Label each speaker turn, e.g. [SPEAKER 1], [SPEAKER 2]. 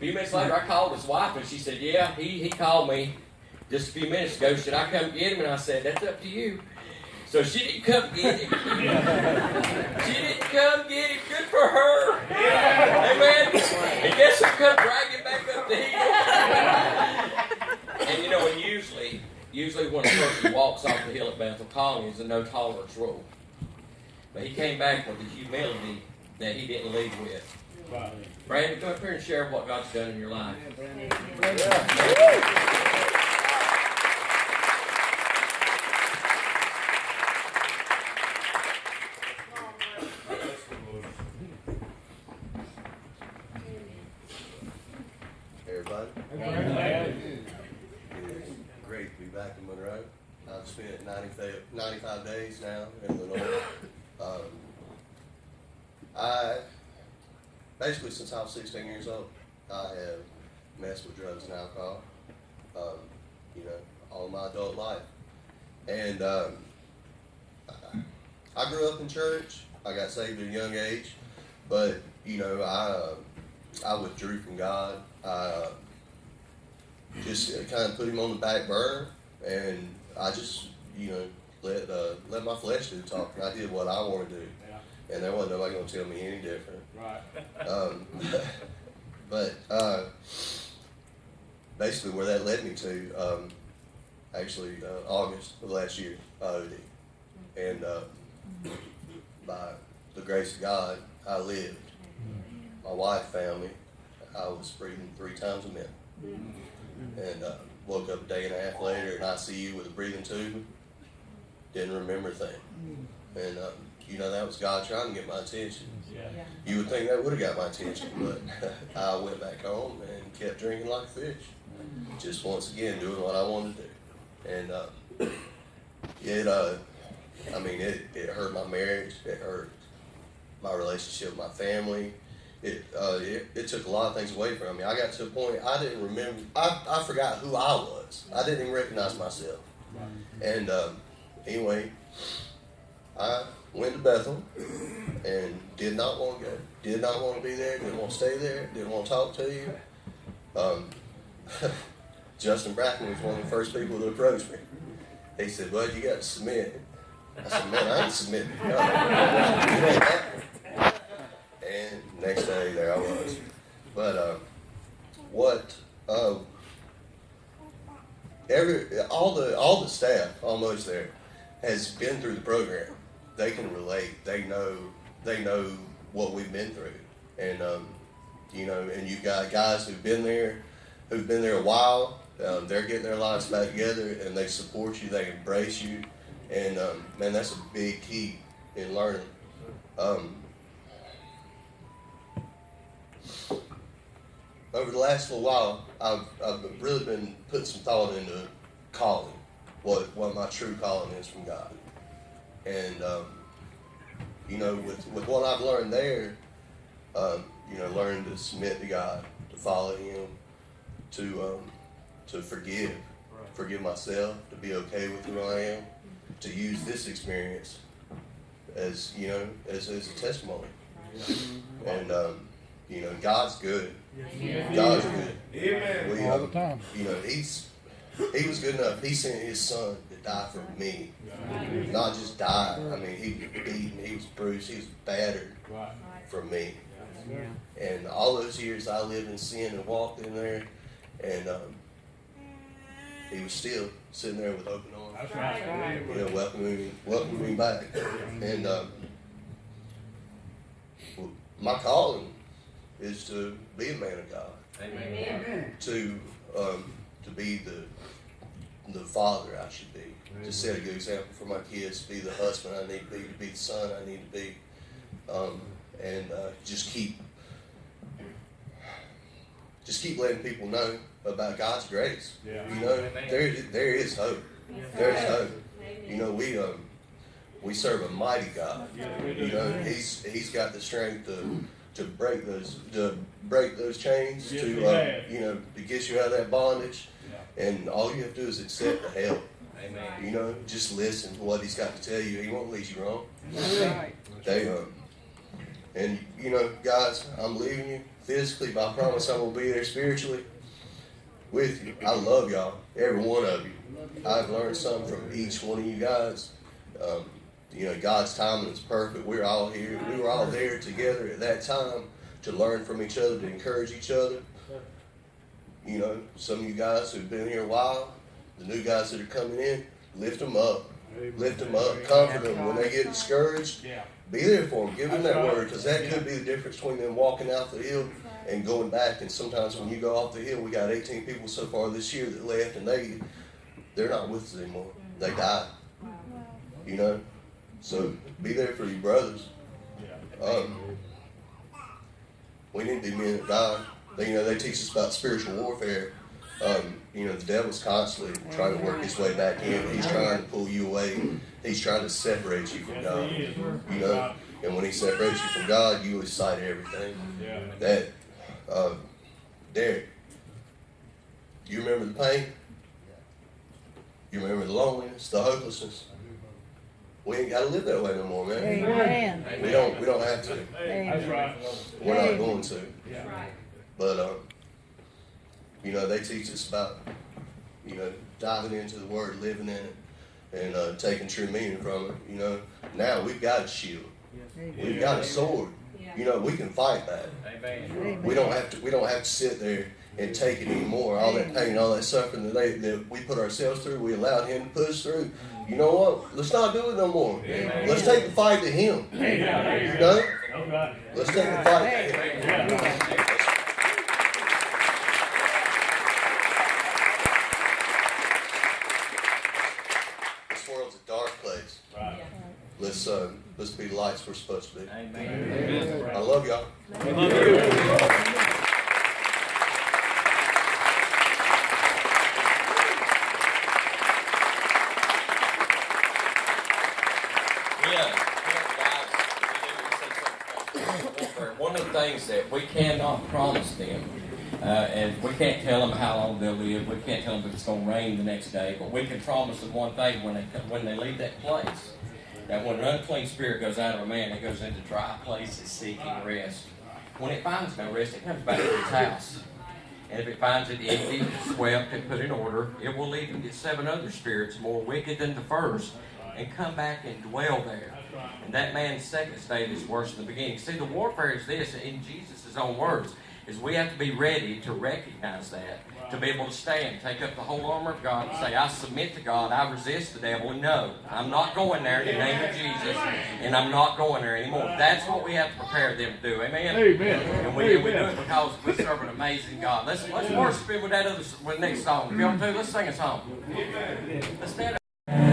[SPEAKER 1] few minutes later, I called his wife, and she said, yeah, he called me just a few minutes ago. Should I come get him? And I said, that's up to you. So she didn't come get him. She didn't come get him. Good for her. Amen. And guess who come dragging back up the hill? And you know, and usually when a person walks off the hill at Bethel Colony, is a no tolerance rule. But he came back with the humility that he didn't leave with. Right. Brandon, come up here and share what God's done in your life.
[SPEAKER 2] Everybody? It's great to be back in Monroe. I've spent 95 days now in the North. Basically, since I was 16 years old, I have messed with drugs and alcohol, all my adult life. And I grew up in church. I got saved at a young age, but, I withdrew from God. I just kind of put him on the back burner, and I just, let my flesh do the talking. I did what I want to do. And there wasn't nobody going to tell me any different. Right. But basically where that led me to, August of last year, I OD'd. And by the grace of God, I lived. My wife found me. I was breathing 3 times a minute. And woke up a day and a half later in ICU with a breathing tube. Didn't remember a thing. And that was God trying to get my attention. Yeah. You would think that would have got my attention, but I went back home and kept drinking like a fish. Just once again doing what I wanted to do. And it hurt my marriage. It hurt my relationship with my family. It took a lot of things away from me. I got to a point I didn't remember. I forgot who I was. I didn't even recognize myself. And anyway, I went to Bethel and did not want to go. Did not want to be there. Didn't want to stay there. Didn't want to talk to you. Justin Bracken was one of the first people to approach me. He said, "Bud, you got to submit." I said, "Man, I ain't submitting to God. It ain't happening." And next day, there I was. But all the staff almost there has been through the program. They can relate. They know what we've been through. And and you've got guys who've been there a while. They're getting their lives back together, and they support you. They embrace you, and man, that's a big key in learning. Over the last little while, I've really been putting some thought into calling, what my true calling is from God. And with what I've learned there, learning to submit to God, to follow Him, to forgive myself, to be okay with who I am, to use this experience as a testimony. And God's good. God's good. Amen. All the time. He was good enough. He sent His Son to die for me. Not just die. I mean, He was beaten, He was bruised, He was battered for me. And all those years I lived in sin and walked in there, and He was still sitting there with open arms. That's right. Welcoming me back. And my calling is to be a man of God. Amen. To be the father I should be. Amen. To set a good example for my kids, to be the husband I need to be the son I need to be, and just keep letting people know about God's grace. Yeah. There is hope. Yes. There's hope. We serve a mighty God. He's got the strength to break those chains, yes, to get you out of that bondage. Yeah. And all you have to do is accept the help. Amen. Just listen to what He's got to tell you. He won't lead you wrong. Right. And guys, I'm leaving you physically, but I promise I'm going to be there spiritually with you. I love y'all, every one of you. I've learned something from each one of you guys. God's timing is perfect. We're all here. We were all there together at that time to learn from each other, to encourage each other. Some of you guys who've been here a while, the new guys that are coming in, lift them up. Lift them up, comfort them when they get discouraged. Be there for them. Give them that word, because that could be the difference between them walking out the hill and going back. And sometimes when you go off the hill, we got 18 people so far this year that left, and they're not with us anymore. They died. So be there for your brothers. We need to be men of God. They teach us about spiritual warfare. The devil's constantly trying to work his way back in. He's trying to pull you away. He's trying to separate you from God. And when he separates you from God, you lose sight of everything. Derek, you remember the pain? You remember the loneliness, the hopelessness? We ain't got to live that way no more, man.
[SPEAKER 3] Amen.
[SPEAKER 2] We don't have to.
[SPEAKER 3] That's right.
[SPEAKER 2] We're not going to. But they teach us about diving into the Word, living in it, and taking true meaning from it. Now we've got a shield. We've got a sword. We can fight that.
[SPEAKER 1] Amen.
[SPEAKER 2] We don't have to sit there and take it anymore. All that pain, all that suffering that we put ourselves through, we allowed Him to put us through. You know what? Let's not do it no more.
[SPEAKER 1] Amen.
[SPEAKER 2] Let's take the fight to Him. Let's take the fight to Him. This world's a dark place. Let's be the lights we're supposed to be.
[SPEAKER 1] Amen.
[SPEAKER 2] I love y'all.
[SPEAKER 4] We love you.
[SPEAKER 1] One of the things that we cannot promise them, and we can't tell them how long they'll live, we can't tell them if it's going to rain the next day, but we can promise them one thing when they leave that place, that when an unclean spirit goes out of a man, it goes into dry places seeking rest. When it finds no rest, it comes back to its house. And if it finds it empty, swept, and put in order, it will leave and get 7 other spirits more wicked than the first and come back and dwell there. And that man's second state is worse than the beginning. See, the warfare is this, in Jesus' own words, is we have to be ready to recognize that, to be able to stand, take up the whole armor of God and say, I submit to God, I resist the devil, and no, I'm not going there in the name of Jesus, and I'm not going there anymore. That's what we have to prepare them to do, amen?
[SPEAKER 4] Amen.
[SPEAKER 1] And we do it because we serve an amazing God. Let's worship Him with that with the next song. If y'all too, let's sing a song. Let's stand up.